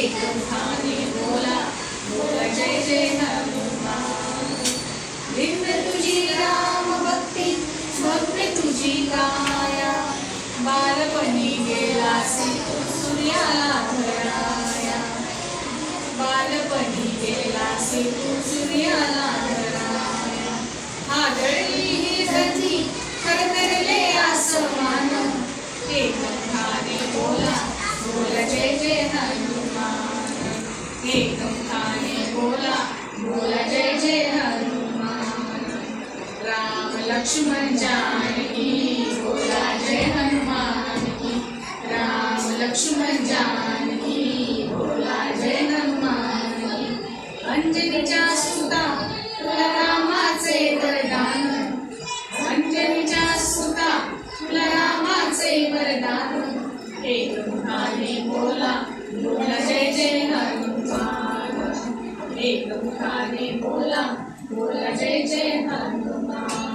एक मुखाने बोला बोला जय जय हनुमान। दिव्य तुझी राम भक्ती भव्य तुझी काया, बालपणी गेलासी सूर्याला धराया, बालपणी गेलासी सूर्याला धराया। आदळली ही धरती थरथरले आसमान, एक मुखाने बोला बोला जय जय हनुमान। एक मुखाने बोला बोला जय जय हनुमान। राम लक्ष्मण जानकी बोला जय हनुमान की, राम लक्ष्मण जानकी बोला जय हनुमान की। अंजनीच्या सुता तुला रामाचे वरदान, अंजनीच्या सुता तुला रामाचे वरदान। एक मुखाने बोला बोला जय जय हनुमान। एक मुखाने बोला बोला जय जय हनुमान।